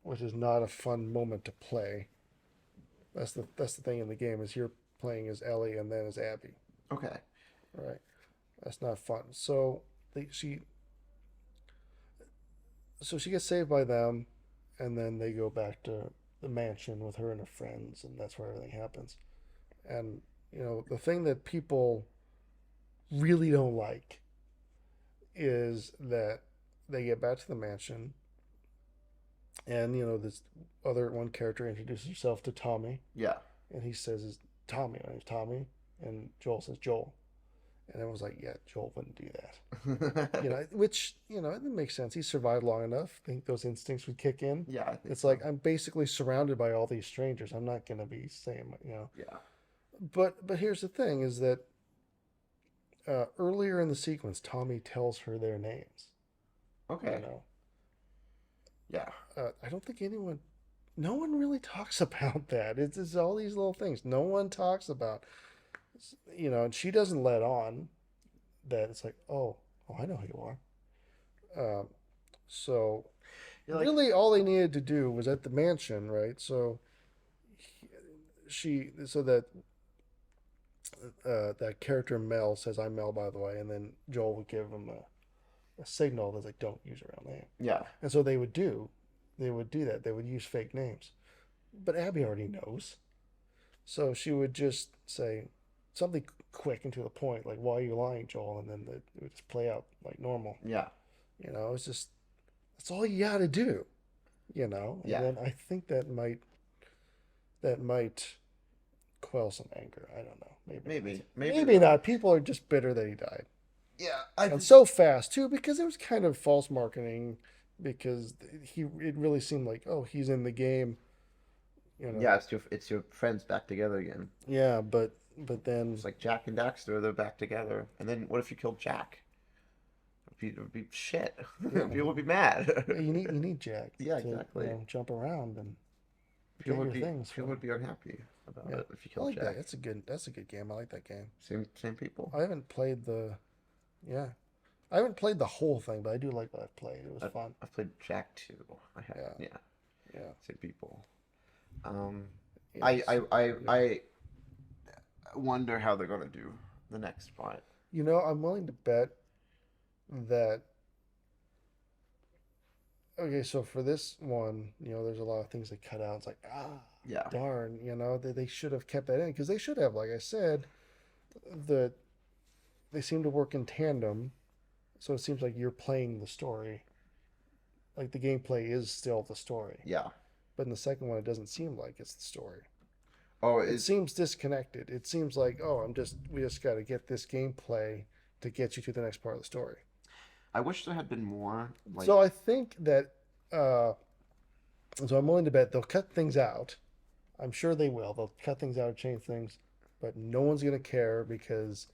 which is not a fun moment to play. That's the thing in the game is you're playing as Ellie and then as Abby. Okay. Right? That's not fun. So she gets saved by them, and then they go back to the mansion with her and her friends, and that's where everything happens. And the thing that people really don't like is that they get back to the mansion, and this other one character introduces himself to Tommy, Yeah. and he says, "Is Tommy? My name's Tommy," and Joel says Joel, and everyone's like, "Yeah, Joel wouldn't do that." Which it makes sense. He survived long enough. I think those instincts would kick in. Yeah, I think It's so. like I'm basically surrounded by all these strangers. I'm not gonna be saying. Yeah. But here's the thing: is that earlier in the sequence, Tommy tells her their names. Okay. You know, Yeah. I don't think no one really talks about that. It's all these little things no one talks about. And she doesn't let on that it's like, oh, I know who you are. So You're like, really, all they needed to do was at the mansion, right? So so that character Mel says, "I'm Mel, by the way," and then Joel would give him a signal that's like, "Don't use a real name." yeah. And so they would do that. They would use fake names, but Abby already knows, so she would just say something quick and to the point, like, "Why are you lying, Joel?" And then it would just play out like normal. Yeah. It's just that's all you got to do. And Yeah. then I think that might quell some anger. I don't know. Maybe. Maybe not. People are just bitter that he died. Yeah. And so fast too, because it was kind of false marketing. Because it really seemed like, oh, he's in the game. Yeah, it's your friends back together again. Yeah, but then It's like Jack and Daxter, they're back together. And then what if you killed Jack? It would be shit. People would be mad. you need Jack. Yeah, to, exactly. jump around and People get would your be things. people would be unhappy about Yeah. it if you I killed like Jack. that. That's a good game. I like that game. Same people. I haven't played yeah. I haven't played the whole thing, but I do like what I've played. It was fun. I've played Jack too. I have Yeah. yeah, Yeah. same people. Um, Yes. I wonder how they're gonna do the next part. I'm willing to bet that. Okay, so for this one, there's a lot of things they cut out. It's like, Yeah, darn, they should have kept that in because they should have, like I said, the they seem to work in tandem. So it seems like you're playing the story. Like the gameplay is still the story. yeah. But in the second one, it doesn't seem like it's the story. Oh, It seems disconnected. It seems like, we just got to get this gameplay to get you to the next part of the story. I wish there had been more. Like, So I think that, so I'm willing to bet they'll cut things out. I'm sure they will. They'll cut things out, change things, but no one's going to care because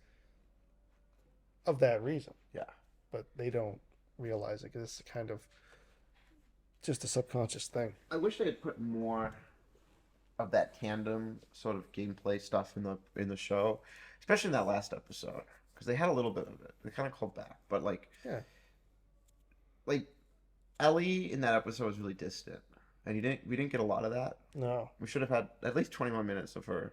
of that reason. Yeah. But they don't realize it because it's kind of just a subconscious thing. I wish they had put more of that tandem sort of gameplay stuff in the show, especially in that last episode, because they had a little bit of it. They kind of called back, but Yeah. like Ellie in that episode was really distant, and you didn't we didn't get a lot of that. No. We should have had at least 20 more minutes of her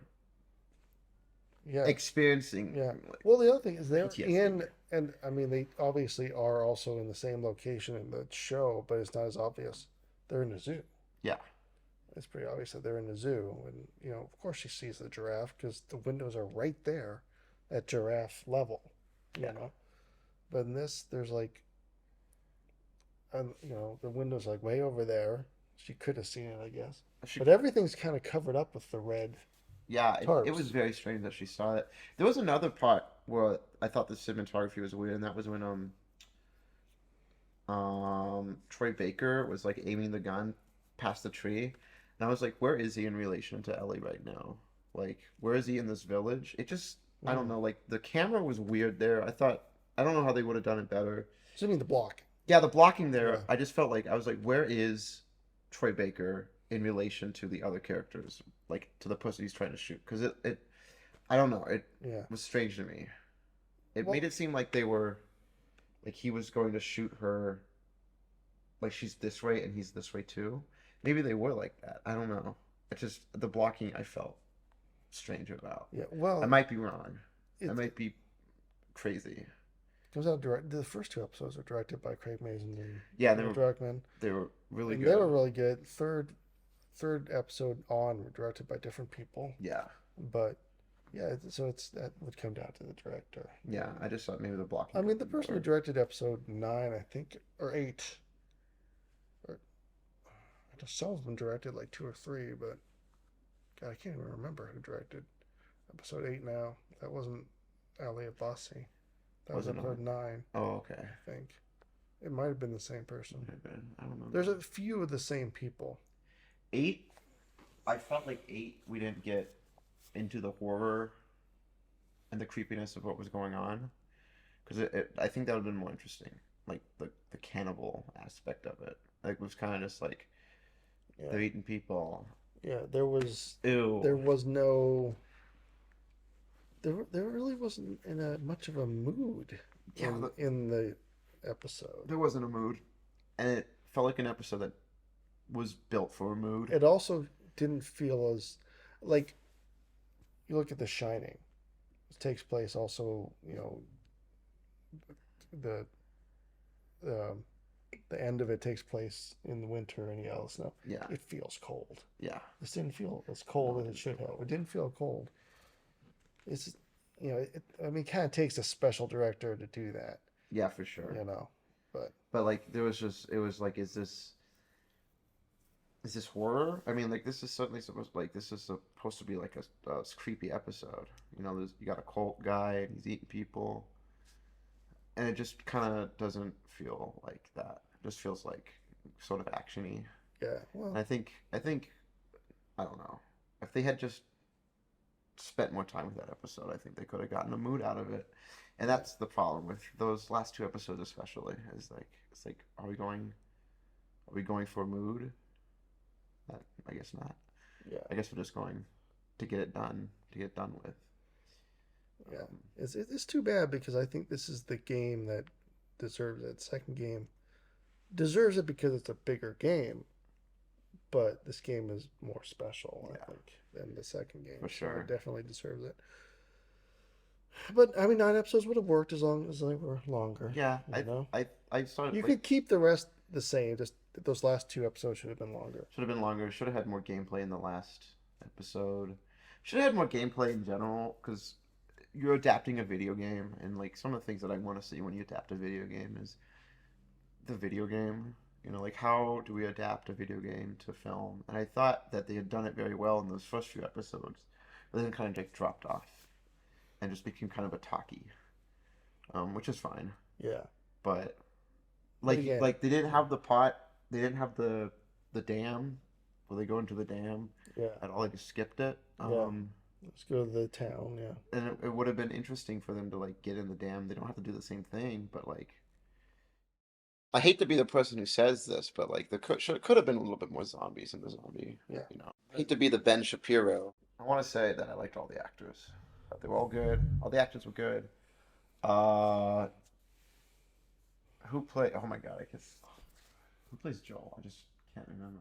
Yeah. experiencing Yeah. Well, the other thing is they're PTSD. in, and I mean, they obviously are also in the same location in the show, but it's not as obvious. They're in a zoo. Yeah, It's pretty obvious that they're in a zoo. And, of course she sees the giraffe because the windows are right there at giraffe level, you yeah, know. But in this, there's like, the window's like way over there. She could have seen it, I guess. she, But everything's kind of covered up with the red yeah. It was tarps. very strange that she saw it. There was another part where I thought the cinematography was weird, and that was when Troy Baker was like aiming the gun past the tree, and I was like, where is he in relation to Ellie right now? Like, where is he in this village? It just, I don't Mm. know. Like the camera was weird there. I don't know how they would have done it better. So I mean the block. Yeah, the blocking there, Yeah. I just felt like I was like, where is Troy Baker in relation to the other characters, like to the person he's trying to shoot? Because I don't know, it Yeah. was strange to me. It Well, made it seem like they were, like he was going to shoot her, like she's this way and he's this way too. Maybe they were like that. I don't know. It just the blocking I felt strange about. yeah. I Well, might be wrong. I it might be crazy. comes out direct. The first two episodes are directed by Craig Mazin and Yeah, Neil Druckmann, they were really and they were good. really good. Third episode on were directed by different people, Yeah. but yeah. So that would come down to the director. Yeah, I just thought maybe the blocking I mean, could the be person who better. directed episode 9, I think, or 8, or some of them directed like 2 or 3, but God, I can't even remember who directed episode 8 now. That wasn't Ali Abbasi. That was Was it not? episode 9, Oh, okay. I think. It might have been the same person. Might have been. I don't There's remember. a few of the same people. 8, I felt like 8, we didn't get into the horror and the creepiness of what was going on. Because I think that would have been more interesting. Like the cannibal aspect of it. Like, it was kind of just like, Yeah, they're eating people. yeah. There was Ew. there was no there really wasn't in a much of a mood Yeah, in the episode. there wasn't a mood. And it felt like an episode that was built for a mood. It also didn't feel as like you look at The Shining. It takes place also, the um, the end of it takes place in the winter and yellow snow. Yeah, It feels cold. yeah. This didn't feel as cold No, it as it didn't should feel have. It cold. didn't feel cold. It's I mean, it kind of takes a special director to do that, Yeah, for sure. you know. But But like there was just it was like is this horror? I mean, like this is certainly supposed to be like a creepy episode. You got a cult guy and he's eating people, and it just kind of doesn't feel like that. It just feels like sort of actiony. yeah, And well, I think I don't know if they had just spent more time with that episode. I think they could have gotten a mood out of it. And yeah, that's the problem with those last two episodes, especially. Is like it's like, are we going for a mood? I guess not. yeah, I guess we're just going to get done with. yeah. Um, It's too bad because I think this is the game that deserves it. Second game deserves it because it's a bigger game, but this game is more special, I yeah, think, than the second game. for So it sure. definitely deserves it. But I mean, 9 episodes would have worked as long as they were longer. Yeah, You know, I started you like could keep the rest the same. Just those last 2 episodes should have been longer. should have been longer. Should have had more gameplay in the last episode. Should have had more gameplay in general because you're adapting a video game, and like some of the things that I want to see when you adapt a video game is the video game. Like how do we adapt a video game to film? And I thought that they had done it very well in those first few episodes, but then kind of like dropped off and just became kind of a talkie, which is fine. Yeah. But But like again, like they didn't have the pot, they didn't have the dam where they go into the dam yeah, at all. They just skipped it. yeah. Let's go to the town. Yeah. And it would have been interesting for them to like get in the dam. They don't have to do the same thing, but like I hate to be the person who says this, but like there could have been a little bit more zombies in the zombie. Yeah. You know, I hate to be the Ben Shapiro. I want to say that I liked all the actors. Thought they were all good. All the actors were good. Uh, who played? Oh my God, I guess who plays Joel? I just can't remember.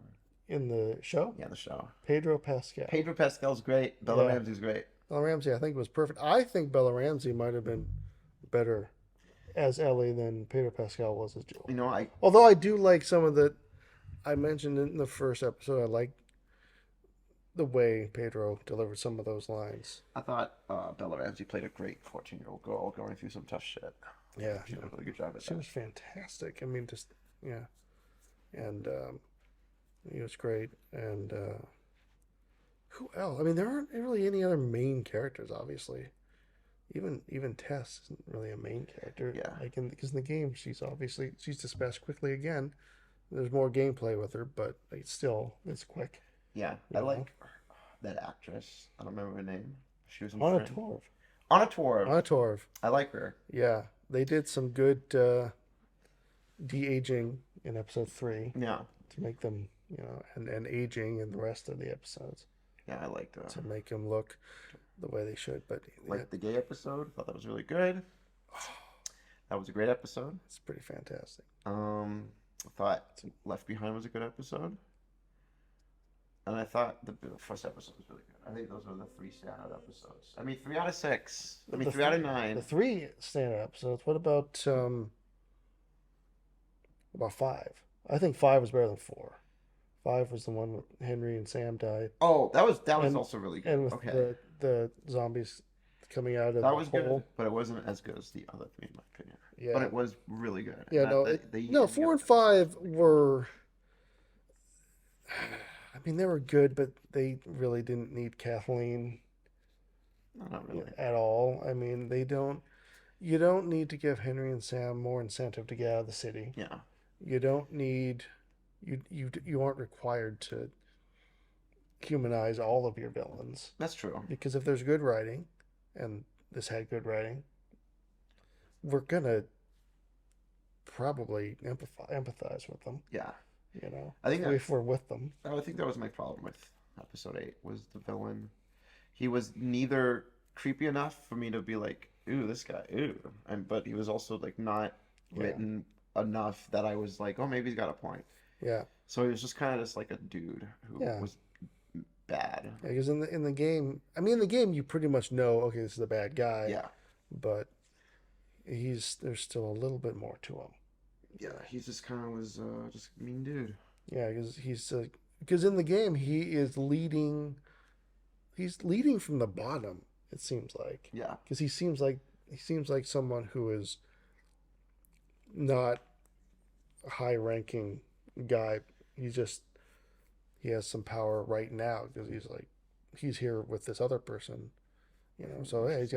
In the show, Yeah, the show. Pedro Pascal. Pedro Pascal's great. Bella Yeah. Ramsey's great. Bella Ramsey, I think, was perfect. I think Bella Ramsey might have been better as Ellie than Pedro Pascal was as Joel. You know, I Although I do like some of the, I mentioned in the first episode, I like the way Pedro delivered some of those lines. I thought Bella Ramsey played a great 14-year-old girl going through some tough shit. Yeah, She did a really good job at she that. was fantastic. I mean, just yeah, and he was great. And who else? I mean, there aren't really any other main characters. Obviously, even Tess isn't really a main character. Yeah. Like because in the game, she's dispatched quickly again. There's more gameplay with her, but like, still, it's quick. Yeah, You I know, like that actress. I don't remember her name. She was in Anna Friends. Torv. Anna Torv. Anna Torv. I like her. Yeah, they did some good de aging in episode 3 Yeah, to make them, and aging in the rest of the episodes yeah, I liked to make them look the way they should. But yeah, the gay episode. Thought that was really good. That was a great episode. it's pretty fantastic. I thought Left Behind was a good episode, and I thought the first episode was really good. I think those were the 3 standout episodes. I mean, 3 out of 6. I mean, The 3 out of The 9. 3 standard episodes. What about 5? I think 5 was better than 4. 5 was the one with Henry and Sam died, Oh, that was and also really and good. with Okay, the zombies coming out of that the was good, hole. but it wasn't as good as the other 3 in my opinion. But Yeah, it was really good. yeah. And No, they no. ended 4 up- and 5 were. I mean, they were good, but they really didn't need Kathleen No, not really. at all. I mean, they don't. You don't need to give Henry and Sam more incentive to get out of the city. Yeah, You don't need. You aren't required to humanize all of your villains that's true. because if there's good writing, and this had good writing, we're gonna probably empathize with them. Yeah, You know, I think if we're with them. I think that was my problem with episode 8 was the villain. He was neither creepy enough for me to be like, ooh, this guy, ooh, but he was also like not Yeah, written enough that I was like, oh, maybe he's got a point. yeah, So he was just kind of just like a dude who yeah. was bad. Because in the game, I mean, in the game, you pretty much know, okay, this is a bad guy, Yeah, but there's still a little bit more to him. yeah, he just kind of was just a mean dude. Yeah, because in the game he is leading. He's leading from the bottom. It seems like Yeah, because he seems like someone who is not a high-ranking guy. He has some power right now because he's here with this other person. So yeah, he's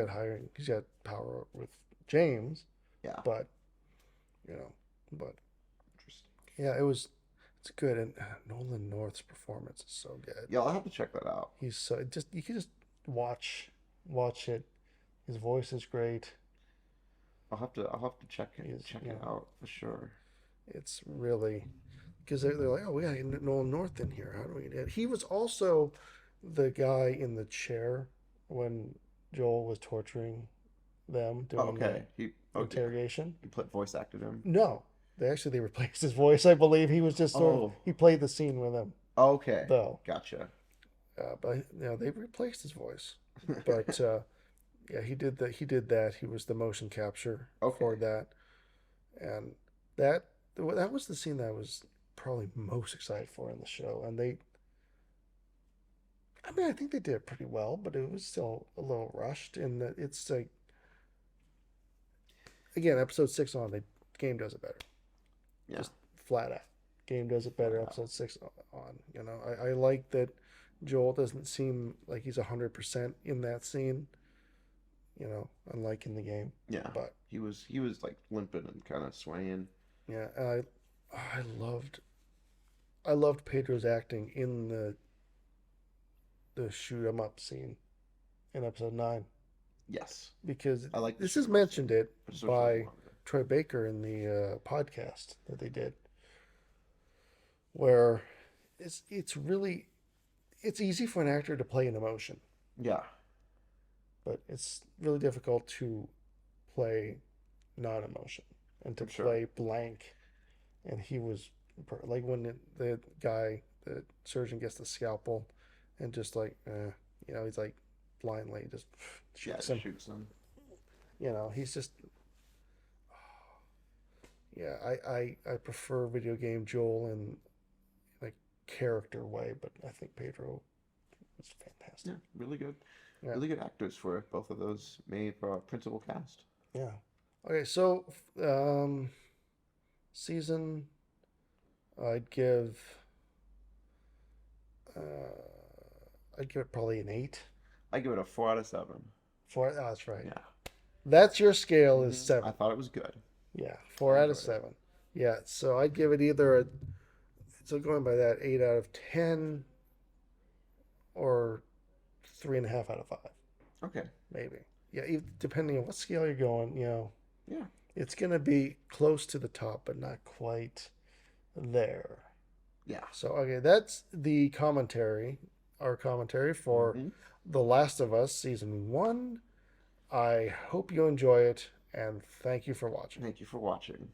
got power with James, yeah, but you know, but interesting. yeah, it's good, and Nolan North's performance is so good. Yeah, I'll have to check that out. He's so just you can just watch it. His voice is great. I'll have to check He's check it out for sure. it's really because they're like, oh, we got to get Nolan North in here. How do we get it? He was also the guy in the chair when Joel was torturing them Oh, doing okay. the interrogation. He played voice acted him. No, they replaced his voice. I believe he was just Oh, he played the scene with him okay, though. gotcha. But they replaced his voice. But yeah, he did that. He was the motion capture for Okay, that, and that was the scene that I was probably most excited for in the show. And I mean, I think they did it pretty well, but it was still a little rushed. In that it's like again, episode 6 on the game does it better, yeah, just flat out. Game does it better. wow, Episode 6 on. I like that Joel doesn't seem like he's 100% in that scene. Unlike in the game. yeah. But He was like limping and kind of swaying. yeah, and I loved Pedro's acting in the shoot 'em up scene. in episode 9 Yes, because I like the this is Sugar Boy mentioned scene, it but it's originally by longer. Troy Baker in the podcast that they did, where it's really it's easy for an actor to play an emotion, Yeah, but it's really difficult to play non-emotion and to I'm sure. play blank. And he was like when the guy, the surgeon, gets the scalpel, and just like, he's like blindly just Yeah, shoots it him. shoots them. He's just, yeah. I prefer video game Joel in like character way, but I think Pedro was Yeah, fantastic. really good. Yeah, Really good actors for both of those main principal cast. yeah. Okay, so um, season I'd give I'd give it probably an 8. I give it a 4 out of 7. Four. Oh, that's right. Yeah. That's your scale is I 7. thought it was good. Yeah, I 4 out of enjoyed it. 7. Yeah, so I'd give it either a, so going by that, 8 out of 10 or 3.5 out of 5, Okay. maybe. Yeah, depending on what scale you're going, Yeah. it's going to be close to the top, but not quite there. Yeah. So, okay, that's the commentary, our commentary for hmm The Last of Us Season 1. I hope you enjoy it, and thank you for watching. Thank you for watching.